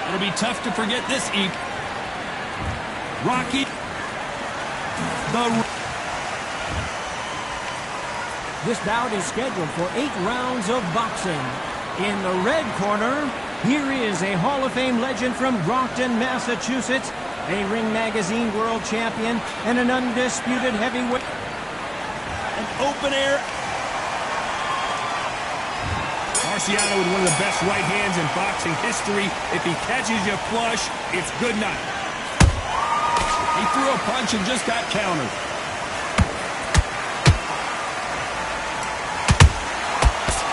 It'll be tough to forget this eep. Rocky. This bout is scheduled for 8 rounds of boxing. In the red corner, here is a Hall of Fame legend from Brockton, Massachusetts, a Ring Magazine world champion, and an undisputed heavyweight. An open air. Marciano with one of the best right hands in boxing history. If he catches you flush, it's good night. He threw a punch and just got countered.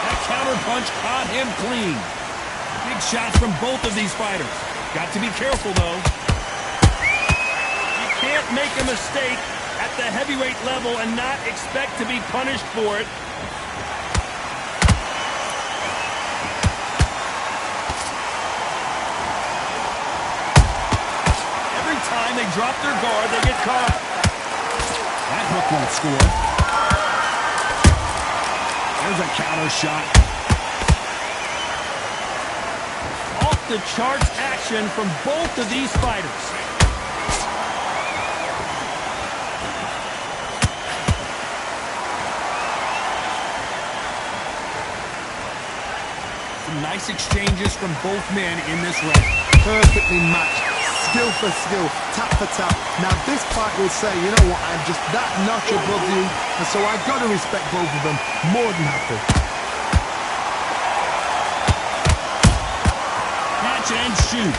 That counter punch caught him clean. Big shots from both of these fighters. Got to be careful, though. You can't make a mistake at the heavyweight level and not expect to be punished for it. Every time they drop their guard, they get caught. That hook won't score. There's a counter shot. Off the charts action from both of these fighters. Some nice exchanges from both men in this round. Perfectly matched, skill for skill, tap for tap. Now this fight will say, you know what, I'm just that notch above you, and so I've got to respect both of them more than happy. Catch and shoot.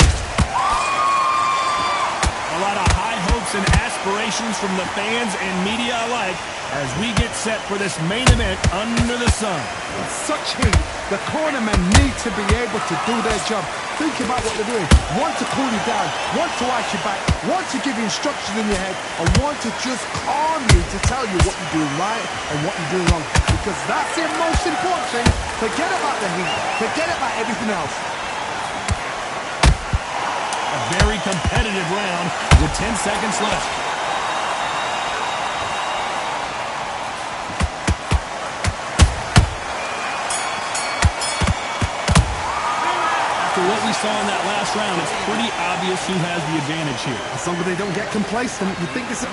A lot of high hopes and aspirations from the fans and media alike as we get set for this main event under the sun. In such heat, the cornermen need to be able to do their job. Think about what they're doing. One to cool you down, one to ice you back, one to give you instructions in your head, and one to just calm you to tell you what you're doing right and what you're doing wrong. Because that's the most important thing. Forget about the heat. Forget about everything else. A very competitive round with 10 seconds left. After what we saw in that last round, it's pretty obvious who has the advantage here. As long as they don't get complacent, you think it's...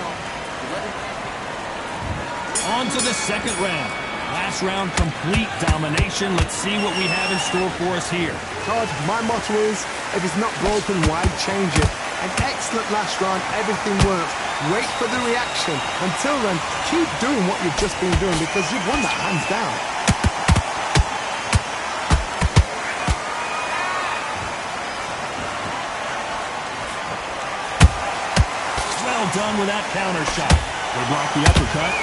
On to the second round. Last round, complete domination. Let's see what we have in store for us here. Todd, my motto is, if it's not broken, why change it? An excellent last round, everything works. Wait for the reaction. Until then, keep doing what you've just been doing because you've won that hands down. Well done with that counter shot. They block the uppercut.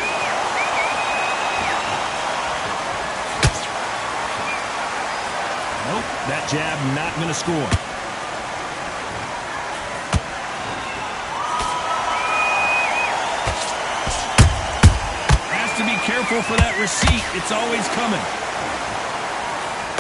Nope, that jab not going to score. Has to be careful for that receipt. It's always coming.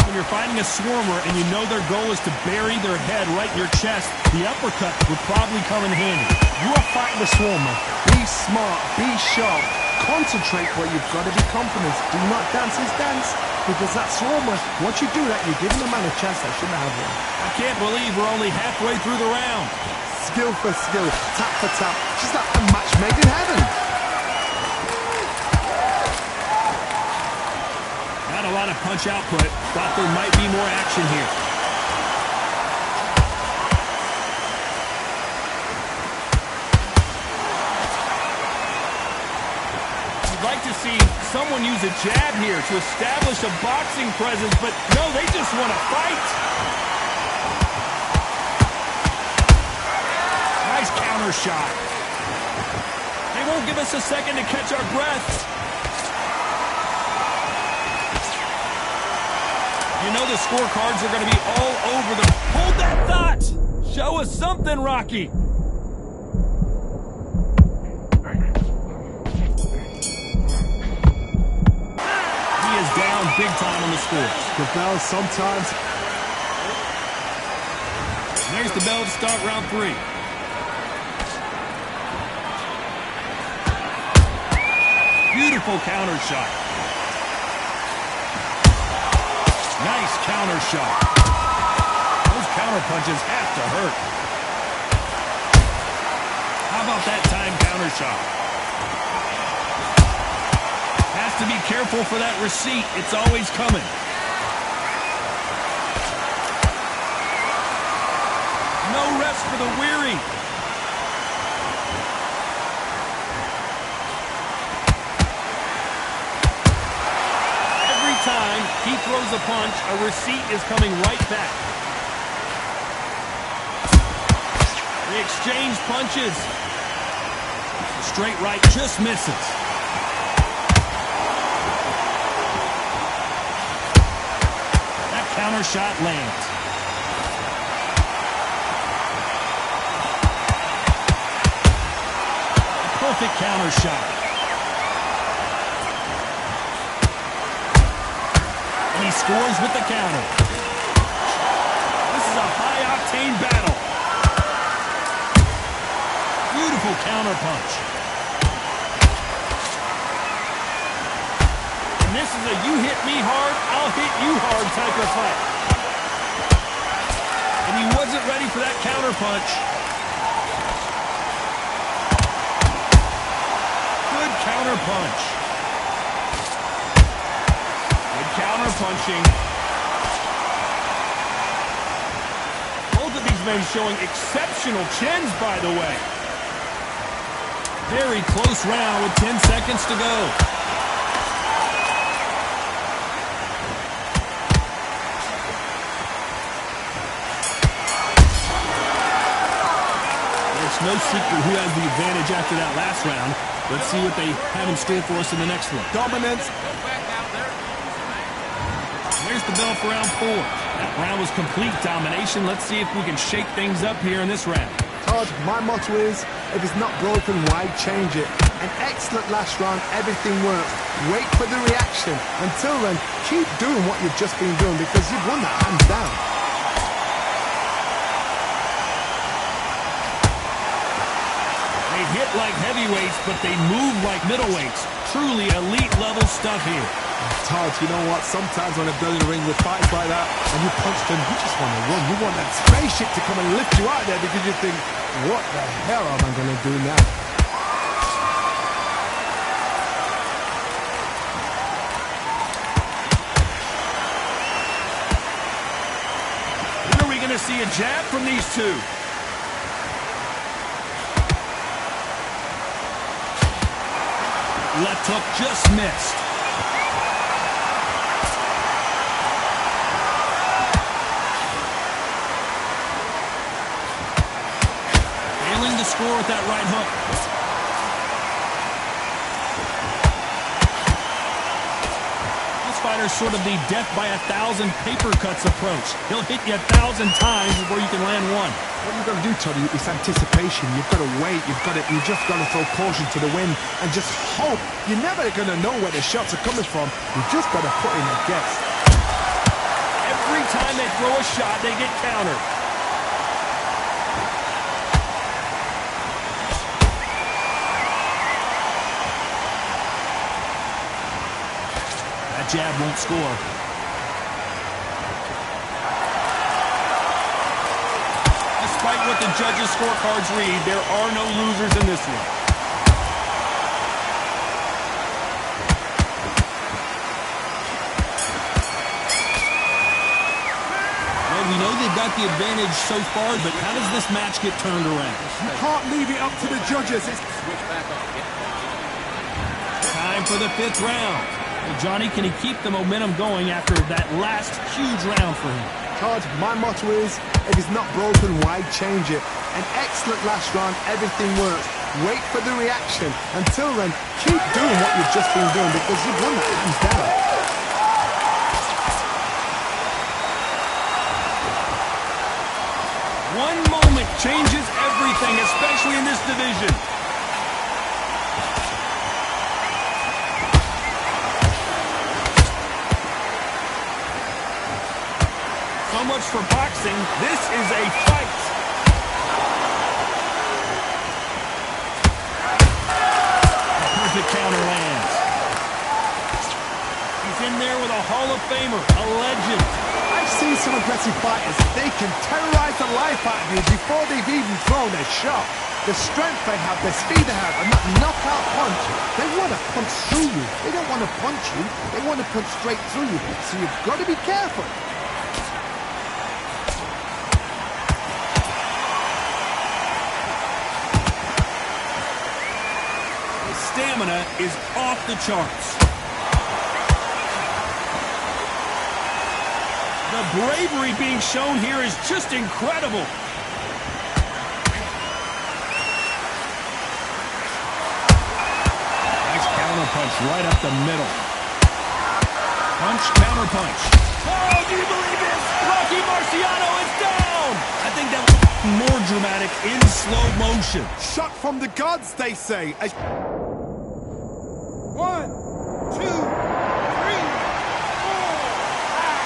When you're fighting a swarmer and you know their goal is to bury their head right in your chest, the uppercut would probably come in handy. You are fighting the swarmer. Be smart, be sharp, concentrate where you've got to be confident. Do not dance his dance, because that swarmer, once you do that, you're giving the man a chance that shouldn't have one. I can't believe we're only halfway through the round. Skill for skill, tap for tap. She's like a match made in heaven. Not a lot of punch output. Thought there might be more action here. You'd like to see someone use a jab here to establish a boxing presence, but no, they just want to fight. Nice counter shot. They won't give us a second to catch our breath. You know the scorecards are going to be all over them. Hold that thought! Show us something, Rocky! He is down big time on the score. The bell sometimes. There's the bell to start round 3. Beautiful counter shot. Nice counter shot. Those counter counter punches have to hurt. How about that time counter shot? Has to be careful for that receipt. It's always coming. No rest for the weary. Every time he throws a punch, a receipt is coming right back. They exchange punches. Straight right just misses. That counter shot lands. Perfect counter shot. And he scores with the counter. This is a high-octane battle. Beautiful counter punch. And this is a you hit me hard, I'll hit you hard type of fight. And he wasn't ready for that counter punch. Good counter punch. Good counter punching. Both of these men showing exceptional chins, by the way. Very close round with 10 seconds to go. There's no secret who has the advantage after that last round. Let's see what they have in store for us in the next one. Dominance. There's the bell for round 4. That round was complete domination. Let's see if we can shake things up here in this round. Todd, my motto is, if it's not broken, why change it? An excellent last round, everything works. Wait for the reaction. Until then, keep doing what you've just been doing because you've won that hands down. They hit like heavyweights, but they move like middleweights. Truly elite level stuff here. Todd, you know what? Sometimes when I've done in the ring with fights like that, and you punch them, you just want to run. You want that spaceship to come and lift you out there because you think, what the hell am I going to do now? When are we going to see a jab from these two? Left hook just missed. Failing to score with that right hook. This fighter's sort of the death by 1,000 paper cuts approach. He'll hit you 1,000 times before you can land one. What you've got to do, Toddy, is anticipation. You've got to wait. You just got to throw caution to the wind and just hope. You're never going to know where the shots are coming from. You just got to put in a guess. Every time they throw a shot, they get countered. That jab won't score. Despite what the judges' scorecards read, there are no losers in this one. Well, we know they've got the advantage so far, but how does this match get turned around? You can't leave it up to the judges. Time for the 5th round. Well, Johnny, can he keep the momentum going after that last huge round for him? Todd, my motto is, if it's not broken, why change it? An excellent last round, everything works. Wait for the reaction. Until then, keep doing what you've just been doing because you've won that hands down. One moment changes everything, especially in this division. So much for boxing. This is a fight. A perfect counter lands. He's in there with a Hall of Famer, a legend. I've seen some aggressive fighters, they can terrorize the life out of you before they've even thrown a shot. The strength they have, the speed they have, and that knockout punch, they want to punch through you. They don't want to punch you, they want to punch straight through you. So you've got to be careful. His stamina is off the charts. The bravery being shown here is just incredible. Punch right up the middle. Punch, counter punch. Oh, do you believe this? Rocky Marciano is down! I think that was more dramatic in slow motion. Shot from the gods, they say. 1, 2, 3, 4, 5.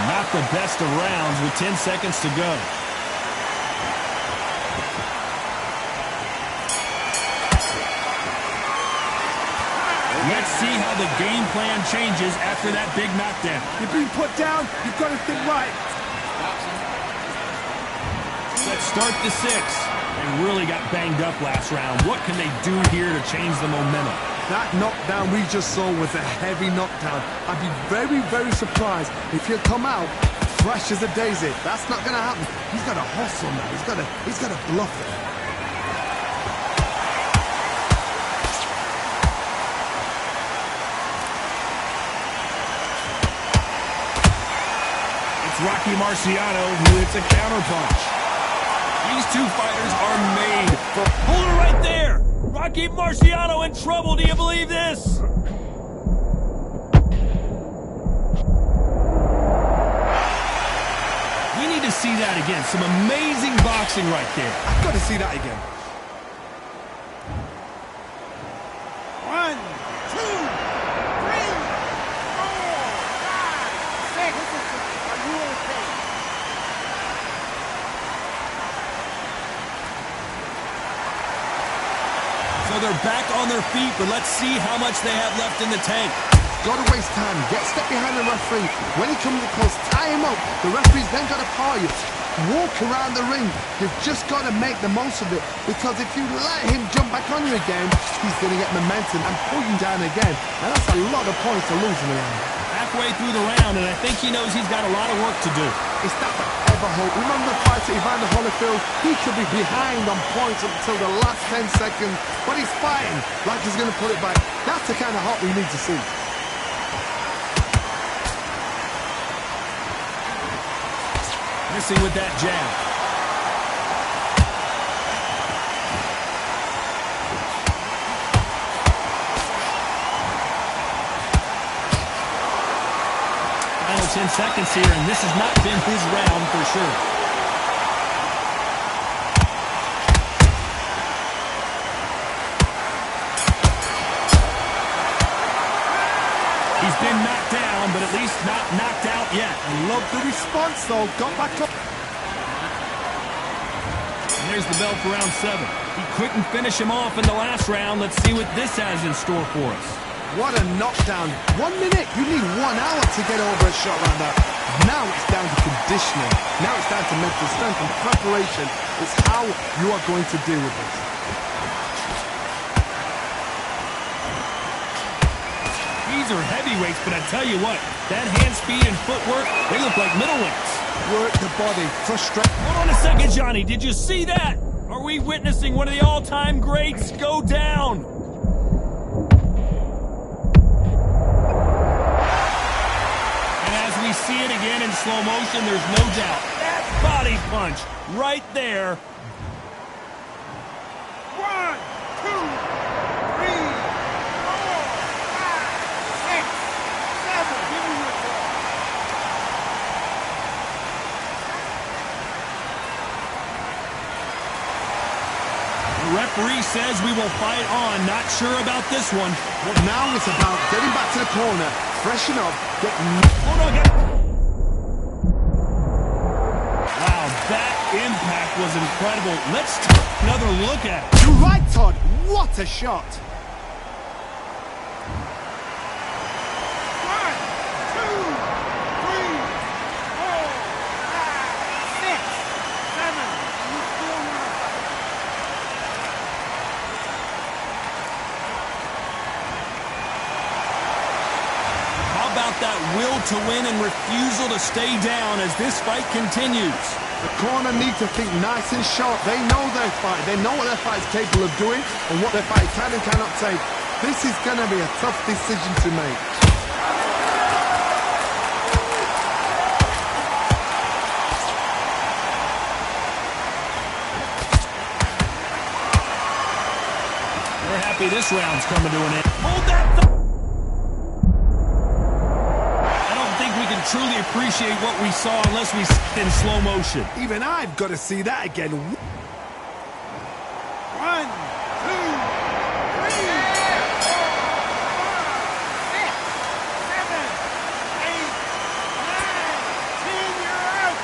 Not the best of rounds with 10 seconds to go. Let's see how the game plan changes after that big knockdown. You've been put down, you've got to think right. Let's start the 6th. They really got banged up last round. What can they do here to change the momentum? That knockdown we just saw was a heavy knockdown. I'd be very, very surprised if he'll come out fresh as a daisy. That's not going to happen. He's got to hustle now. He's got to bluff it. It's Rocky Marciano who hits a counterpunch. These two fighters are made for... Hold it right there! Rocky Marciano in trouble, do you believe this? We need to see that again. Some amazing boxing right there. I've got to see that again. 1, 2, 3, 4, 5, 6. Are you okay? So they're back on their feet, but let's see how much they have left in the tank. Got to waste time. Get a step behind the referee. When he comes close, tie him up. The referee's then got to paw you. Walk around the ring. You've just got to make the most of it. Because if you let him jump back on you again, he's going to get momentum and pull you down again. And that's a lot of points to lose in the round. Halfway through the round, and I think he knows he's got a lot of work to do. It's not the ever hope. Remember the fight at Evander Holyfield? He could be behind on points until the last 10 seconds. But he's fighting like he's going to put it back. That's the kind of heart we need to see. Missing with that jab. Final 10 seconds here, and this has not been his round for sure. He's been knocked down, but at least not knocked out yet. I love the response, though. Got back up. And there's the bell for round 7. He couldn't finish him off in the last round. Let's see what this has in store for us. What a knockdown. 1 minute. You need 1 hour to get over a shot like that. Now it's down to conditioning. Now it's down to mental strength and preparation. It's how you are going to deal with this. These are heavyweights, but I tell you what, that hand speed and footwork, they look like middleweights. Work the body, frustrate. Hold on a second, Johnny. Did you see that? Are we witnessing one of the all-time greats go down? And as we see it again in slow motion, there's no doubt. That body punch right there. 1, 2, 3, 4, 5, 6, 7. Give me your call. The referee says we will fight on. Not sure about this one. But now it's about getting back to the corner, freshen up, Hold on, wow, that impact was incredible. Let's take another look at it. You're right, Todd. What gets a shot. 1, 2, 3, 4, 5, 6, 7. You still want to fight. How about that will to win and refusal to stay down as this fight continues? The corner needs to think nice and sharp. They know their fight. They know what their fight's capable of doing and what their fight can and cannot take. This is going to be a tough decision to make. They're happy this round's coming to an end. Hold that thought. Truly appreciate what we saw unless we see it in slow motion. Even I've got to see that again. 1, 2, 3, 4, 5, 6, 7, 8, 9, 10, you're out.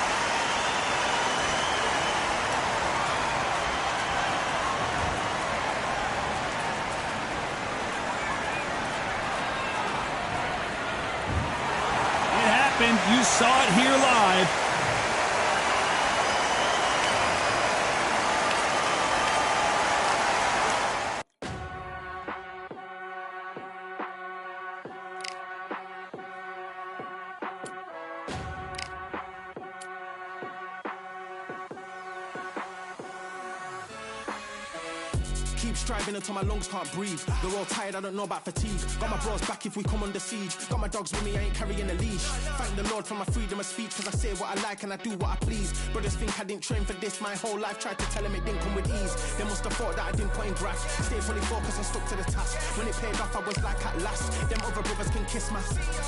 You saw it here live. Keep striving until my lungs can't breathe. They're all tired, I don't know about fatigue. Got my bros back if we come under siege. Got my dogs with me, I ain't carrying a leash. Thank the Lord for my freedom of speech, cause I say what I like and I do what I please. Brothers think I didn't train for this my whole life. Tried to tell them it didn't come with ease. They must have thought that I didn't put in graft. Stay fully focused and stuck to the task. When it paid off, I was like at last. Them other brothers can kiss my.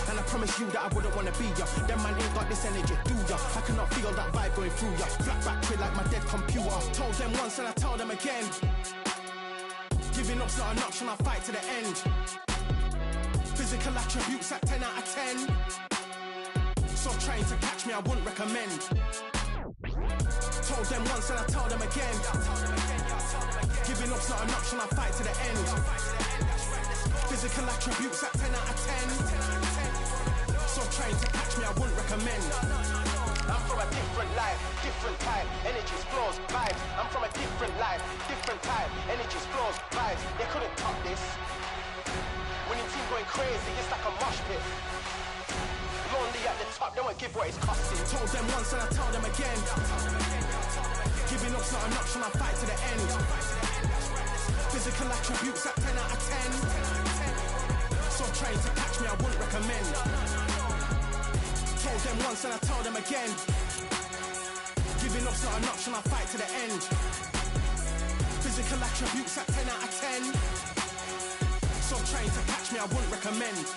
And I promise you that I wouldn't wanna be ya. Them man ain't got this energy, do ya? I cannot feel that vibe going through ya. Flat back grid like my dead computer. Told them once and I tell them again. Giving up's not an option, I fight to the end. Physical attributes at 10 out of 10. So trying to catch me, I wouldn't recommend. Told them once and I tell them again. Giving up's not an option, I fight to the end. Physical attributes at 10 out of 10. So trying to catch me, I wouldn't recommend. I'm from a different life, different time, energies, flows, vibes. I'm from a different life, different time, energies, flows, vibes. They couldn't top this. Winning team going crazy, it's like a mosh pit. Lonely at the top, they won't give what it's costing. Told them once and I tell them again. Giving up's not an option, I fight to the end. Physical attributes at 10 out of 10. So trying to catch me, I wouldn't recommend. Told them once and I tell them again. Giving up's not an option, I fight to the end. Physical attributes at 10 out of 10. So trying to catch me, I wouldn't recommend.